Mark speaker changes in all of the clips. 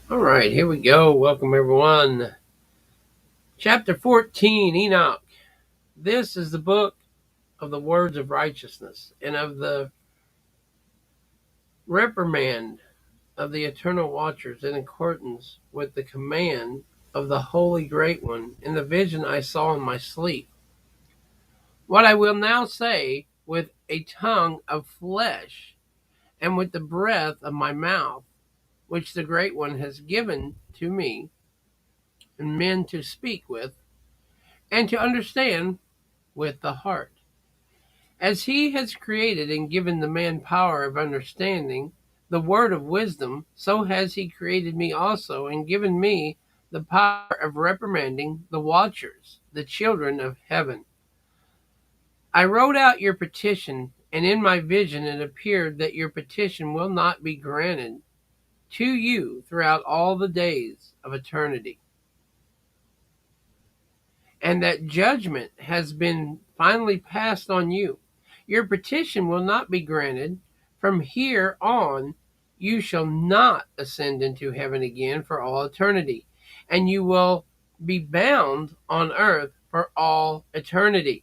Speaker 1: All right, here we go. Welcome, everyone. Chapter 14, Enoch. This is the book of the words of righteousness and of the reprimand of the eternal watchers in accordance with the command of the Holy Great One in the vision I saw in my sleep. What I will now say with a tongue of flesh and with the breath of my mouth, which the Great One has given to me and men to speak with and to understand with the heart. As he has created and given the man power of understanding the word of wisdom, so has he created me also and given me the power of reprimanding the watchers, the children of heaven. I wrote out your petition, and in my vision it appeared that your petition will not be granted to you throughout all the days of eternity, and that judgment has been finally passed on you. Your petition will not be granted. From here on, you shall not ascend into heaven again for all eternity, and you will be bound on earth for all eternity.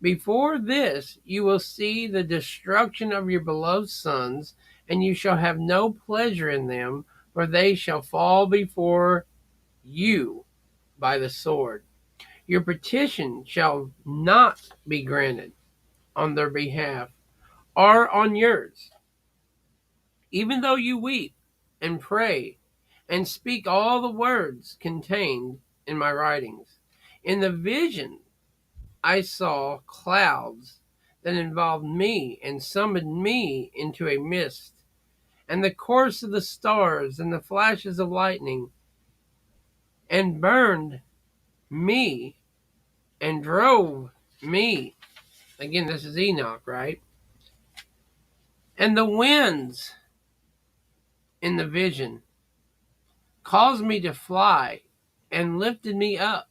Speaker 1: Before this, you will see the destruction of your beloved sons, and you shall have no pleasure in them, for they shall fall before you by the sword. Your petition shall not be granted on their behalf or on yours, even though you weep and pray and speak all the words contained in my writings. In the vision, I saw clouds that involved me and summoned me into a mist, and the course of the stars and the flashes of lightning, and burned me and drove me. Again, this is Enoch, right? And the winds in the vision caused me to fly and lifted me up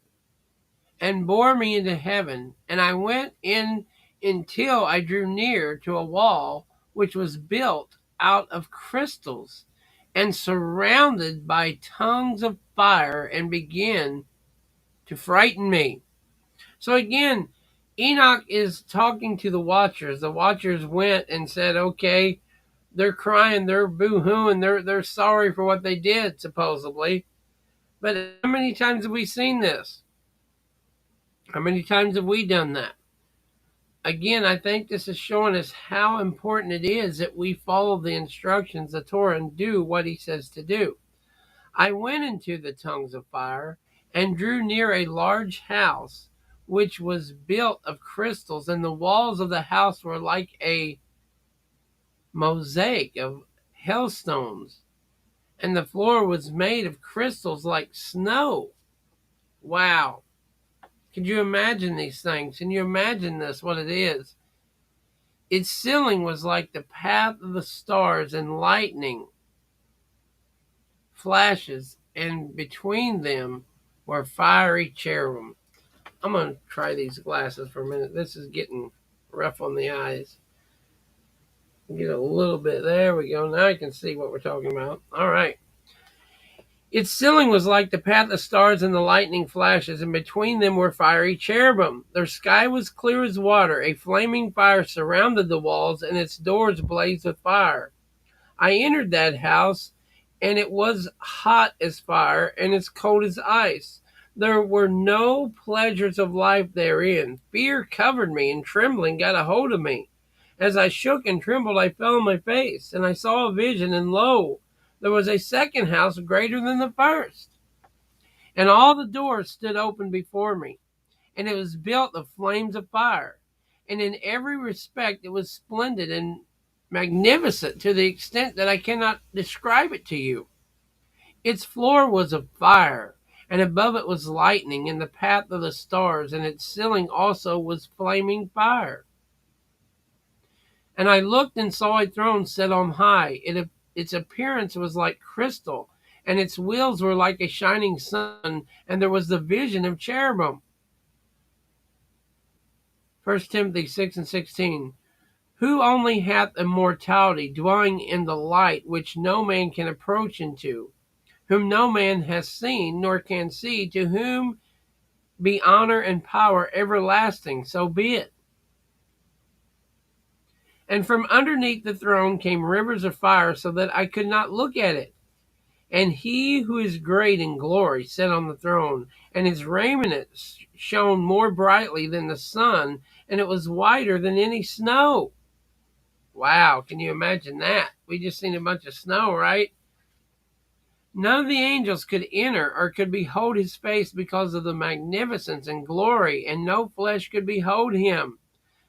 Speaker 1: and bore me into heaven. And I went in until I drew near to a wall which was built out of crystals and surrounded by tongues of fire and began to frighten me. So again, Enoch is talking to the watchers. The watchers went and said, okay, they're crying, they're boo-hooing, they're sorry for what they did, supposedly. But how many times have we seen this? How many times have we done that? Again, I think this is showing us how important it is that we follow the instructions of the Torah and do what he says to do. I went into the tongues of fire and drew near a large house which was built of crystals, and the walls of the house were like a mosaic of hailstones, and the floor was made of crystals like snow. Wow. Could you imagine these things? Can you imagine this, what it is? Its ceiling was like the path of the stars, and lightning flashes, and between them were fiery cherubim. I'm going to try these glasses for a minute. This is getting rough on the eyes. Get a little bit. There we go. Now I can see what we're talking about. All right. Its ceiling was like the path of stars and the lightning flashes, and between them were fiery cherubim. Their sky was clear as water. A flaming fire surrounded the walls, and its doors blazed with fire. I entered that house, and it was hot as fire, and as cold as ice. There were no pleasures of life therein. Fear covered me, and trembling got a hold of me. As I shook and trembled, I fell on my face, and I saw a vision, and lo, there was a second house greater than the first. And all the doors stood open before me, and it was built of flames of fire. And in every respect it was splendid and magnificent to the extent that I cannot describe it to you. Its floor was of fire, and above it was lightning and the path of the stars, and its ceiling also was flaming fire. And I looked and saw a throne set on high. Its appearance was like crystal, and its wheels were like a shining sun, and there was the vision of cherubim. 1 Timothy 6 and 16. Who only hath immortality, dwelling in the light which no man can approach into, whom no man has seen nor can see, to whom be honor and power everlasting. So be it. And from underneath the throne came rivers of fire, so that I could not look at it. And he who is great in glory sat on the throne, and his raiment shone more brightly than the sun, and it was whiter than any snow. Wow, can you imagine that? We just seen a bunch of snow, right? None of the angels could enter or could behold his face because of the magnificence and glory, and no flesh could behold him.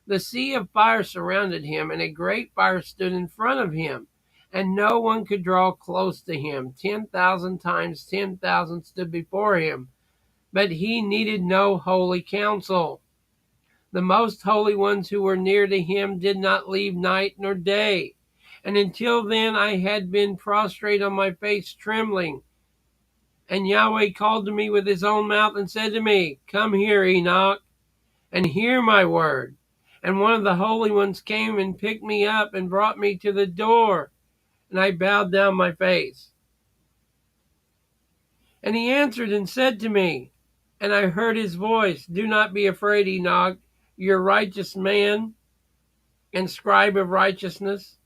Speaker 1: The sea of fire surrounded him, and a great fire stood in front of him, and no one could draw close to him. 10,000 times 10,000 stood before him, but he needed no holy counsel. The most holy ones who were near to him did not leave night nor day. And until then I had been prostrate on my face, trembling. And Yahweh called to me with his own mouth and said to me, "Come here, Enoch, and hear my word." And one of the holy ones came and picked me up and brought me to the door, and I bowed down my face. And he answered and said to me, and I heard his voice, "Do not be afraid, Enoch, you righteous man and scribe of righteousness.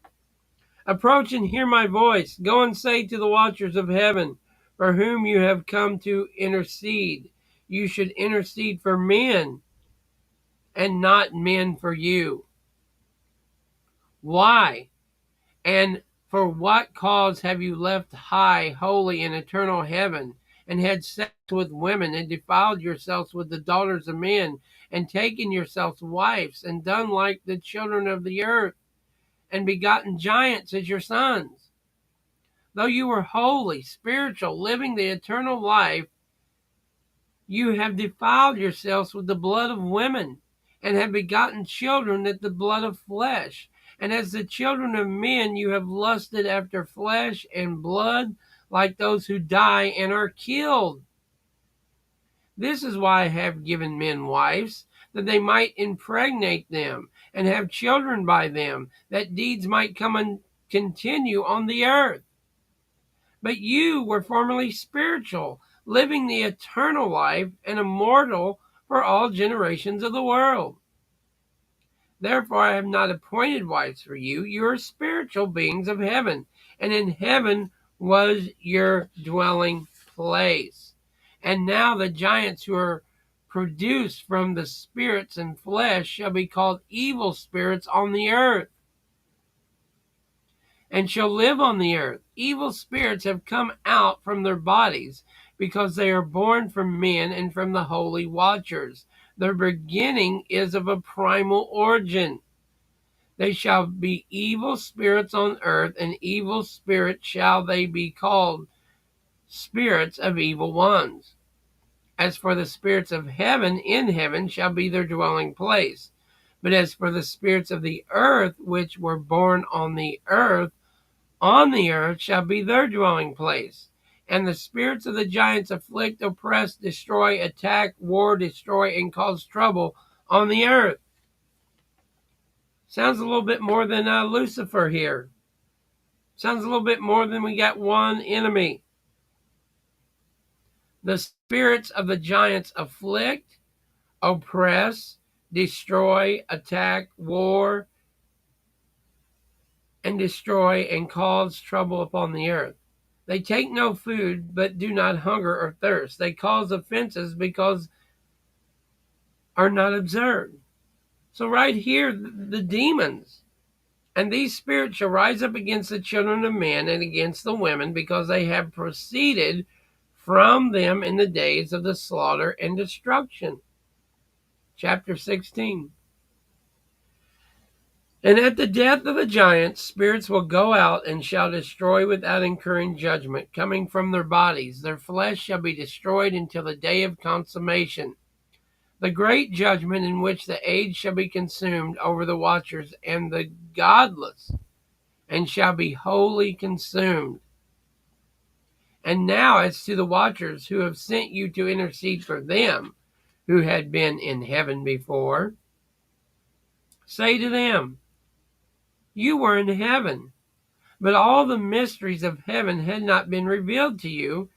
Speaker 1: Approach and hear my voice. Go and say to the watchers of heaven, for whom you have come to intercede. You should intercede for men, and not men for you. Why? And for what cause have you left high, holy, and eternal heaven, and had sex with women, and defiled yourselves with the daughters of men, and taken yourselves wives, and done like the children of the earth, and begotten giants as your sons? Though you were holy, spiritual, living the eternal life, you have defiled yourselves with the blood of women, and have begotten children at the blood of flesh. And as the children of men, you have lusted after flesh and blood, like those who die and are killed. This is why I have given men wives, that they might impregnate them, and have children by them, that deeds might come and continue on the earth. But you were formerly spiritual, living the eternal life, and immortal for all generations of the world. Therefore I have not appointed wives for you. You are spiritual beings of heaven, and in heaven was your dwelling place. And now the giants who are produced from the spirits and flesh shall be called evil spirits on the earth, and shall live on the earth. Evil spirits have come out from their bodies, because they are born from men and from the holy watchers. Their beginning is of a primal origin. They shall be evil spirits on earth, and evil spirits shall they be called, spirits of evil ones. As for the spirits of heaven, in heaven shall be their dwelling place. But as for the spirits of the earth, which were born on the earth shall be their dwelling place. And the spirits of the giants afflict, oppress, destroy, attack, war, destroy, and cause trouble on the earth. Sounds a little bit more than Lucifer here. Sounds a little bit more than we got one enemy. The spirits of the giants afflict, oppress, destroy, attack, war, and destroy, and cause trouble upon the earth. They take no food, but do not hunger or thirst. They cause offenses because are not observed. So right here, the demons. And these spirits shall rise up against the children of men and against the women, because they have proceeded from them in the days of the slaughter and destruction. Chapter 16. And at the death of the giants, spirits will go out and shall destroy without incurring judgment, coming from their bodies. Their flesh shall be destroyed until the day of consummation, the great judgment in which the age shall be consumed over the watchers and the godless, and shall be wholly consumed. And now as to the watchers who have sent you to intercede for them who had been in heaven before, say to them, you were in heaven, But all the mysteries of heaven had not been revealed to you,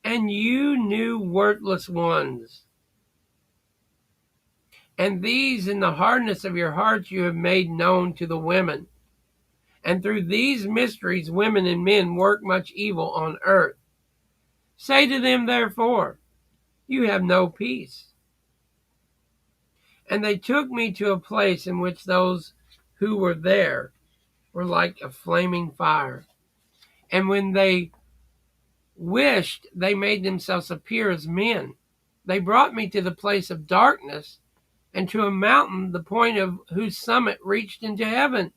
Speaker 1: and you knew worthless ones. And these in the hardness of your hearts you have made known to the women. And through these mysteries women and men work much evil on earth. Say to them, therefore, you have no peace. And they took me to a place in which those who were there were like a flaming fire. And when they wished, they made themselves appear as men. They brought me to the place of darkness and to a mountain, the point of whose summit reached into heaven.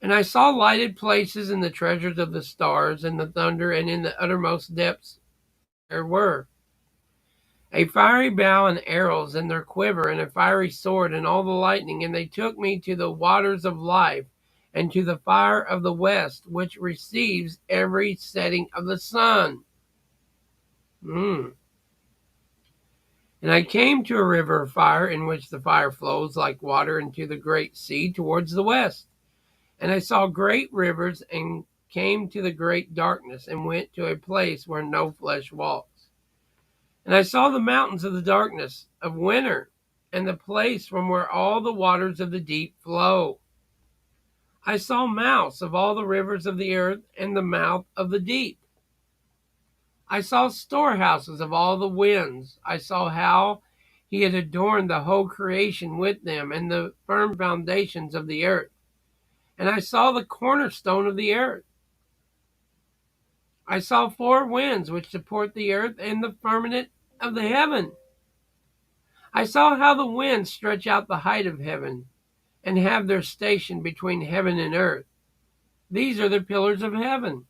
Speaker 1: And I saw lighted places and the treasures of the stars and the thunder, and in the uttermost depths there were a fiery bow and arrows and their quiver and a fiery sword and all the lightning. And they took me to the waters of life and to the fire of the west, which receives every setting of the sun. And I came to a river of fire, in which the fire flows like water into the great sea towards the west. And I saw great rivers, and came to the great darkness, and went to a place where no flesh walks. And I saw the mountains of the darkness of winter, and the place from where all the waters of the deep flow. I saw mouths of all the rivers of the earth, and the mouth of the deep. I saw storehouses of all the winds. I saw how he had adorned the whole creation with them, and the firm foundations of the earth. And I saw the cornerstone of the earth. I saw four winds which support the earth, and the firmament of the heaven. I saw how the winds stretch out the height of heaven, and have their station between heaven and earth. These are the pillars of heaven.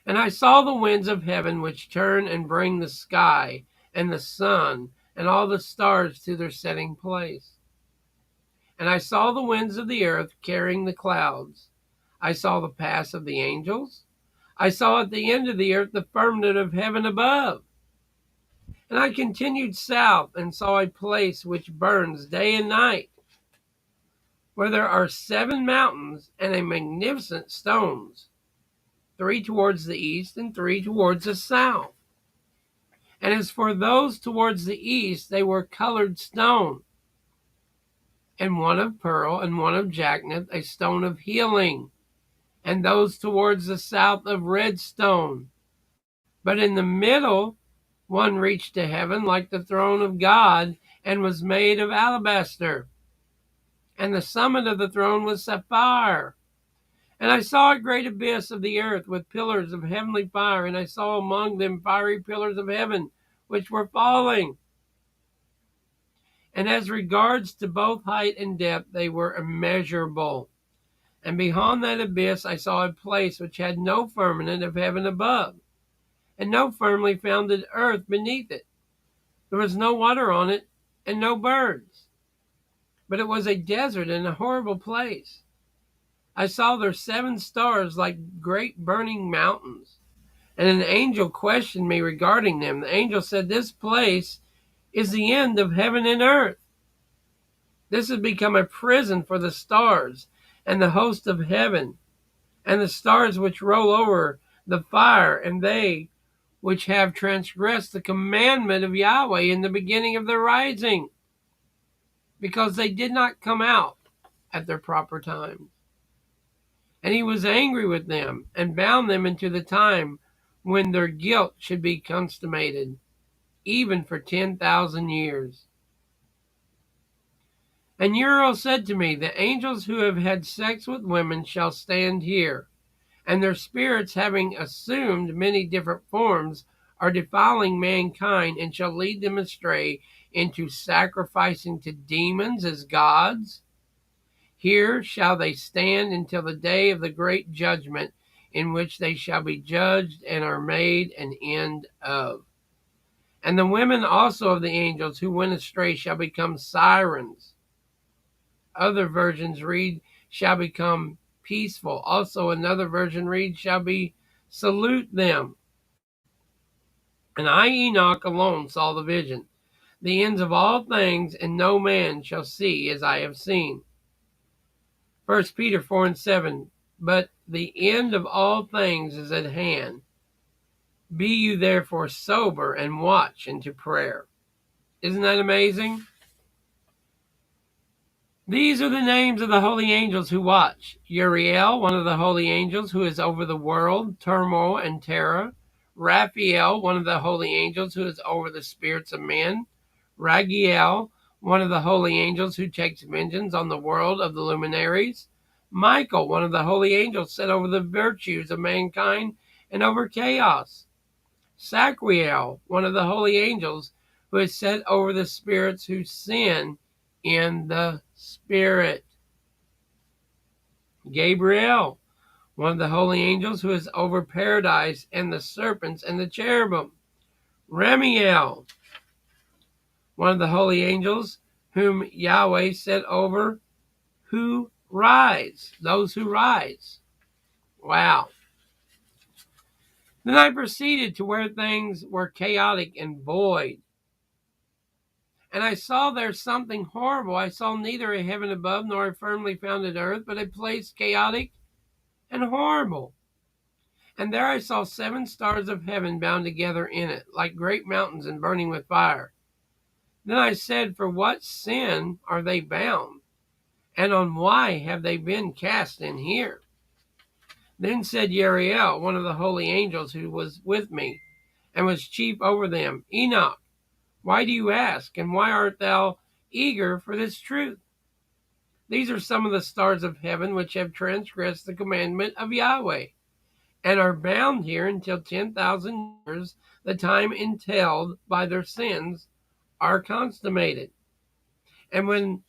Speaker 1: And I saw the winds of heaven which turn and bring the sky and the sun and all the stars to their setting place. And I saw the winds of the earth carrying the clouds. I saw the pass of the angels. I saw at the end of the earth the firmament of heaven above. And I continued south and saw a place which burns day and night, where there are 7 mountains and a magnificent stones, 3 towards the east and 3 towards the south. And as for those towards the east, they were colored stone, and one of pearl and one of jacinth, a stone of healing, and those towards the south of red stone. But in the middle one reached to heaven like the throne of God, and was made of alabaster. And the summit of the throne was sapphire. And I saw a great abyss of the earth with pillars of heavenly fire, and I saw among them fiery pillars of heaven, which were falling. And as regards to both height and depth, they were immeasurable. And beyond that abyss I saw a place which had no firmament of heaven above, and no firmly founded earth beneath it. There was no water on it, and no birds. But it was a desert and a horrible place. I saw there 7 stars like great burning mountains. And an angel questioned me regarding them. The angel said, this place is the end of heaven and earth. This has become a prison for the stars and the host of heaven, and the stars which roll over the fire, and they which have transgressed the commandment of Yahweh in the beginning of their rising, because they did not come out at their proper time. And he was angry with them, and bound them into the time when their guilt should be consummated, even for 10,000 years. And Uriel said to me, the angels who have had sex with women shall stand here, and their spirits, having assumed many different forms, are defiling mankind, and shall lead them astray into sacrificing to demons as gods. Here shall they stand until the day of the great judgment, in which they shall be judged and are made an end of. And the women also of the angels who went astray shall become sirens. Other versions read, shall become peaceful. Also another version reads, shall be salute them. And I, Enoch, alone saw the vision, the ends of all things, and no man shall see as I have seen. 1 Peter 4:7. But the end of all things is at hand. Be you therefore sober and watch into prayer. Isn't that amazing? These are the names of the holy angels who watch. Uriel, one of the holy angels who is over the world, turmoil, and terror. Raphael, one of the holy angels who is over the spirits of men. Ragiel, one of the holy angels who takes vengeance on the world of the luminaries. Michael, one of the holy angels set over the virtues of mankind and over chaos. Sacriel, one of the holy angels who is set over the spirits who sin in the spirit. Gabriel, one of the holy angels who is over paradise and the serpents and the cherubim. Ramiel, one of the holy angels whom Yahweh set over those who rise. Wow. Then I proceeded to where things were chaotic and void. And I saw there something horrible. I saw neither a heaven above nor a firmly founded earth, but a place chaotic and horrible. And there I saw 7 stars of heaven bound together in it, like great mountains and burning with fire. Then I said, for what sin are they bound? And on why have they been cast in here? Then said Uriel, one of the holy angels who was with me, and was chief over them, Enoch, why do you ask, and why art thou eager for this truth? These are some of the stars of heaven which have transgressed the commandment of Yahweh, and are bound here until 10,000 years, the time entailed by their sins, are consummated. And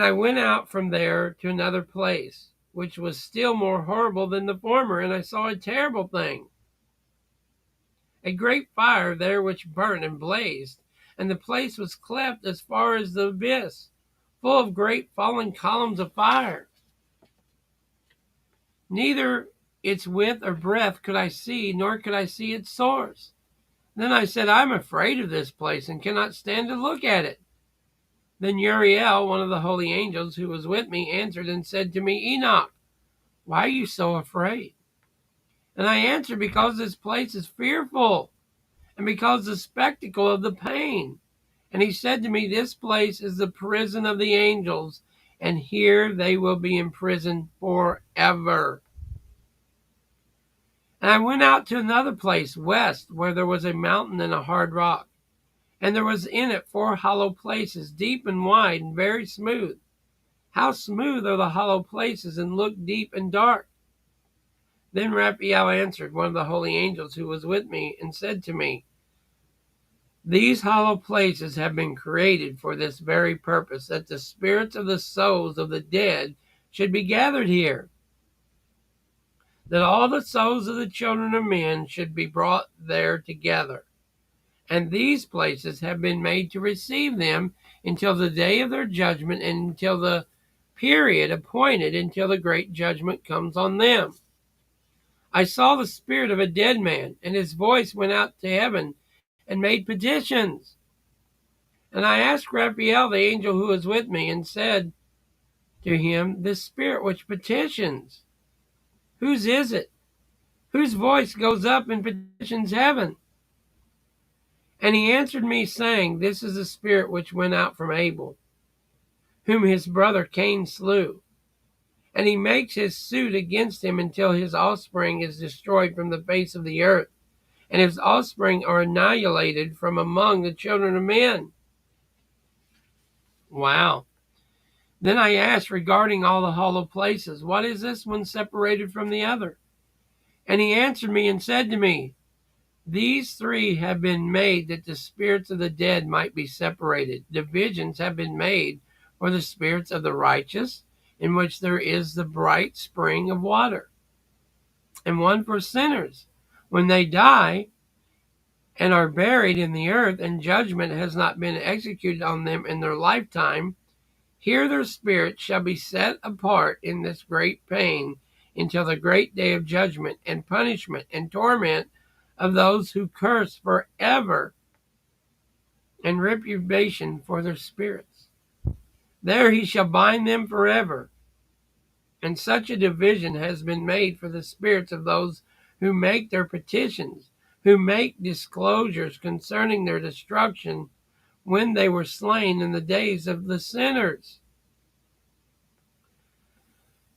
Speaker 1: I went out from there to another place, which was still more horrible than the former, and I saw a terrible thing. A great fire there which burnt and blazed, and the place was cleft as far as the abyss, full of great fallen columns of fire. Neither its width or breadth could I see, nor could I see its source. Then I said, I am afraid of this place, and cannot stand to look at it. Then Uriel, one of the holy angels who was with me, answered and said to me, Enoch, why are you so afraid? And I answered, because this place is fearful, and because the spectacle of the pain. And he said to me, this place is the prison of the angels, and here they will be imprisoned forever. And I went out to another place, west, where there was a mountain and a hard rock. And there was in it 4 hollow places, deep and wide and very smooth. How smooth are the hollow places, and look deep and dark. Then Raphael answered, one of the holy angels who was with me, and said to me, these hollow places have been created for this very purpose, that the spirits of the souls of the dead should be gathered here, that all the souls of the children of men should be brought there together. And these places have been made to receive them until the day of their judgment, and until the period appointed until the great judgment comes on them. I saw the spirit of a dead man, and his voice went out to heaven and made petitions. And I asked Raphael, the angel who was with me, and said to him, this spirit which petitions, whose is it? Whose voice goes up and petitions heaven? And he answered me, saying, this is the spirit which went out from Abel, whom his brother Cain slew. And he makes his suit against him until his offspring is destroyed from the face of the earth, and his offspring are annihilated from among the children of men. Wow. Then I asked regarding all the hollow places, what is this one separated from the other? And he answered me and said to me, these 3 have been made that the spirits of the dead might be separated. Divisions have been made for the spirits of the righteous, in which there is the bright spring of water, and one for sinners, when they die and are buried in the earth, and judgment has not been executed on them in their lifetime. Here their spirits shall be set apart in this great pain until the great day of judgment and punishment and torment of those who curse forever, and reprobation for their spirits. There he shall bind them forever, And such a division has been made for the spirits of those who make their petitions, who make disclosures concerning their destruction when they were slain in the days of the sinners.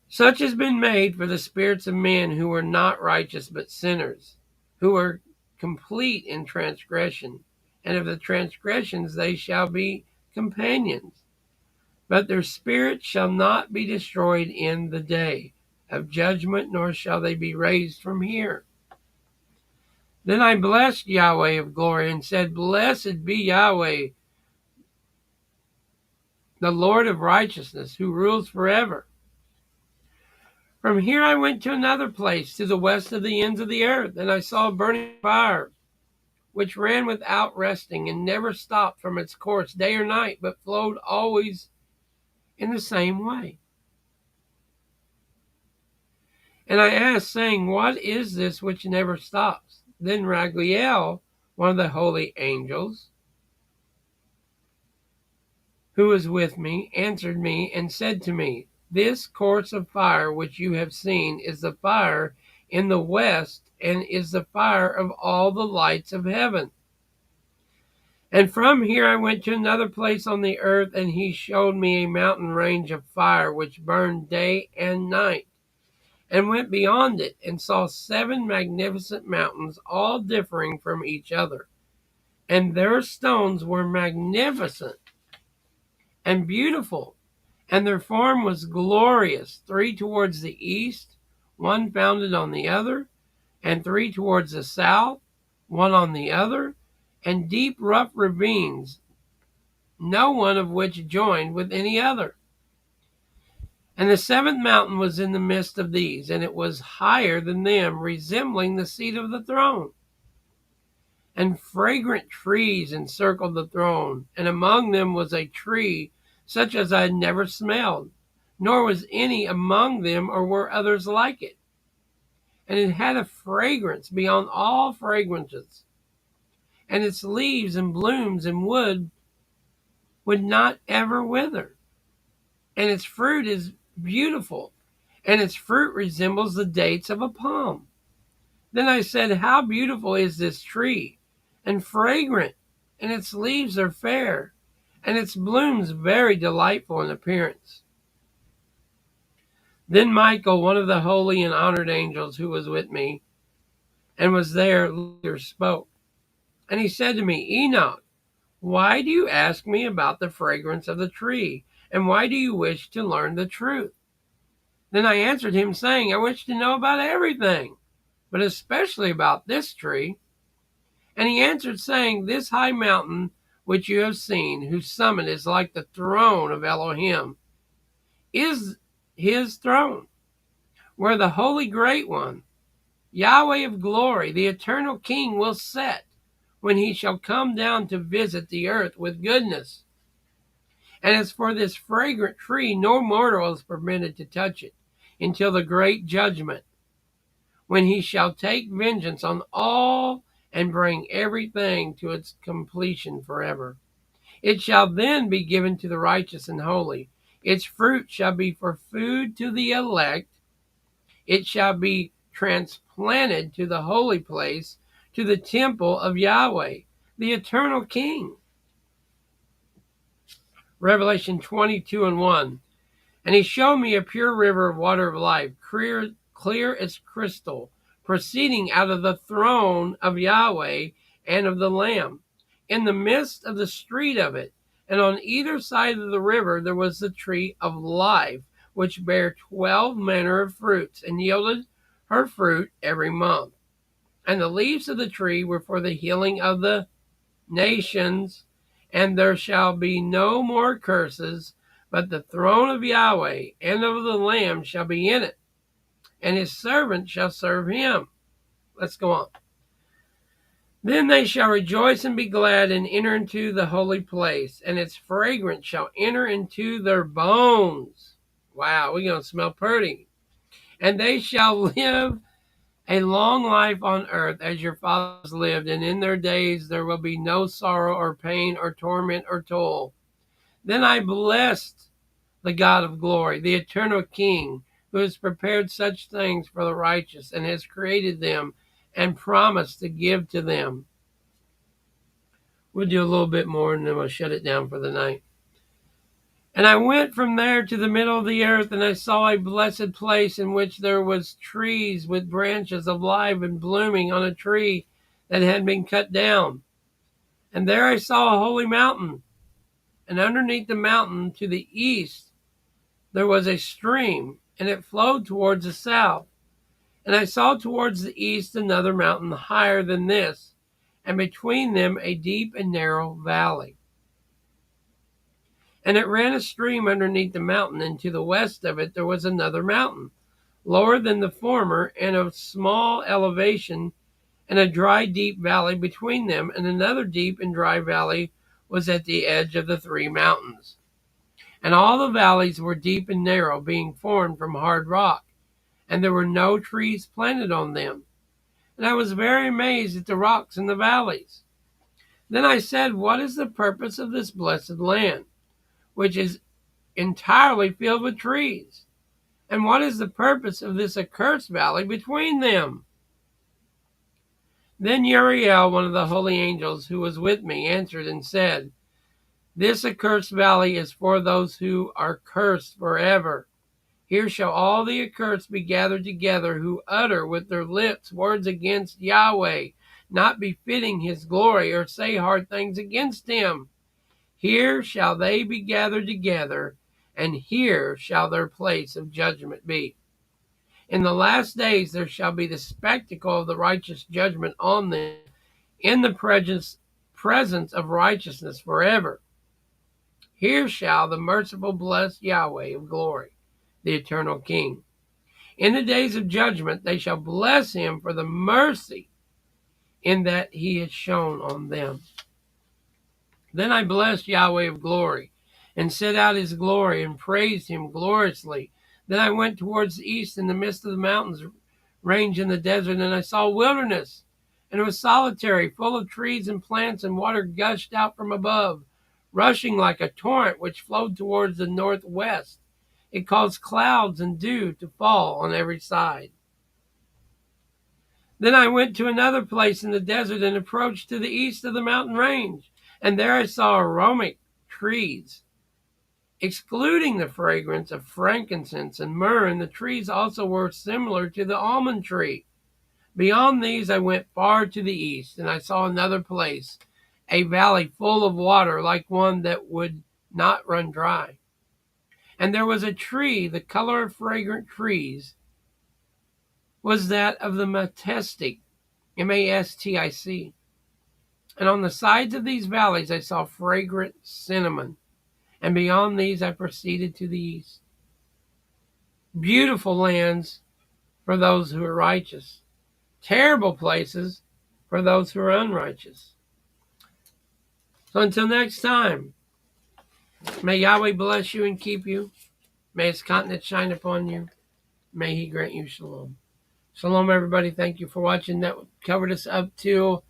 Speaker 1: Such has been made for the spirits of men who were not righteous but sinners, who were complete in transgression, and of the transgressions they shall be companions. But their spirits shall not be destroyed in the day of judgment, nor shall they be raised from here. Then I blessed Yahweh of glory and said, Blessed be Yahweh, the Lord of righteousness, who rules forever. From here I went to another place, to the west of the ends of the earth, and I saw a burning fire, which ran without resting, and never stopped from its course day or night, but flowed always in the same way. And I asked, saying, What is this which never stops? Then Raguel, one of the holy angels, who was with me, answered me and said to me, This course of fire which you have seen is the fire in the west, and is the fire of all the lights of heaven. And from here I went to another place on the earth, and he showed me a mountain range of fire which burned day and night, and went beyond it, and saw 7 magnificent mountains, all differing from each other. And their stones were magnificent and beautiful, and their form was glorious, 3 towards the east, one founded on the other, and 3 towards the south, one on the other, and deep rough ravines, no one of which joined with any other. And the 7th mountain was in the midst of these, and it was higher than them, resembling the seat of the throne. And fragrant trees encircled the throne, and among them was a tree such as I had never smelled, nor was any among them, or were others like it. And it had a fragrance beyond all fragrances, and its leaves and blooms and wood would not ever wither. And its fruit is beautiful, and its fruit resembles the dates of a palm. Then I said, How beautiful is this tree, and fragrant, and its leaves are fair, and its blooms very delightful in appearance. Then Michael, one of the holy and honored angels who was with me, and was there, spoke. And he said to me, Enoch, why do you ask me about the fragrance of the tree? And why do you wish to learn the truth? Then I answered him, saying, I wish to know about everything, but especially about this tree. And he answered, saying, This high mountain which you have seen, whose summit is like the throne of Elohim, is his throne, where the holy great one, Yahweh of glory, the eternal King, will set when he shall come down to visit the earth with goodness. And as for this fragrant tree, no mortal is permitted to touch it until the great judgment, when he shall take vengeance on all and bring everything to its completion forever. It shall then be given to the righteous and holy. Its fruit shall be for food to the elect. It shall be transplanted to the holy place, to the temple of Yahweh, the eternal King. Revelation 22:1. And he showed me a pure river of water of life, clear as crystal, proceeding out of the throne of Yahweh and of the Lamb, in the midst of the street of it. And on either side of the river there was the tree of life, which bare 12 manner of fruits, and yielded her fruit every month. And the leaves of the tree were for the healing of the nations. And there shall be no more curses, but the throne of Yahweh and of the Lamb shall be in it, and his servants shall serve him. Let's go on. Then they shall rejoice and be glad and enter into the holy place, and its fragrance shall enter into their bones. Wow, we're going to smell pretty. And they shall live a long life on earth as your fathers lived, and in their days there will be no sorrow or pain or torment or toil. Then I blessed the God of glory, the eternal King, who has prepared such things for the righteous and has created them and promised to give to them. We'll do a little bit more and then we'll shut it down for the night. And I went from there to the middle of the earth, and I saw a blessed place in which there was trees with branches alive and blooming on a tree that had been cut down. And there I saw a holy mountain, and underneath the mountain to the east there was a stream, and it flowed towards the south. And I saw towards the east another mountain higher than this, and between them a deep and narrow valley. And it ran a stream underneath the mountain, and to the west of it there was another mountain, lower than the former, and of small elevation, and a dry, deep valley between them, and another deep and dry valley was at the edge of the three mountains. And all the valleys were deep and narrow, being formed from hard rock, and there were no trees planted on them. And I was very amazed at the rocks in the valleys. Then I said, what is the purpose of this blessed land, which is entirely filled with trees? And what is the purpose of this accursed valley between them? Then Uriel, one of the holy angels who was with me, answered and said, this accursed valley is for those who are cursed forever. Here shall all the accursed be gathered together, who utter with their lips words against Yahweh, not befitting his glory, or say hard things against him. Here shall they be gathered together, and here shall their place of judgment be. In the last days there shall be the spectacle of the righteous judgment on them, in the presence of righteousness forever. Here shall the merciful bless Yahweh of glory, the eternal King. In the days of judgment they shall bless him for the mercy in that he has shown on them. Then I blessed Yahweh of glory, and set out his glory, and praised him gloriously. Then I went towards the east, in the midst of the mountains range in the desert, and I saw wilderness, and it was solitary, full of trees and plants, and water gushed out from above, rushing like a torrent which flowed towards the northwest. It caused clouds and dew to fall on every side. Then I went to another place in the desert, and approached to the east of the mountain range. And there I saw aromatic trees, excluding the fragrance of frankincense and myrrh, and the trees also were similar to the almond tree. Beyond these I went far to the east, and I saw another place, a valley full of water, like one that would not run dry. And there was a tree, the color of fragrant trees was that of the mastic, mastic. And on the sides of these valleys I saw fragrant cinnamon. And beyond these I proceeded to the east. Beautiful lands for those who are righteous. Terrible places for those who are unrighteous. So until next time, may Yahweh bless you and keep you. May his countenance shine upon you. May he grant you shalom. Shalom, everybody. Thank you for watching. That covered us up to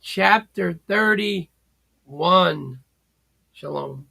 Speaker 1: chapter 31. Shalom.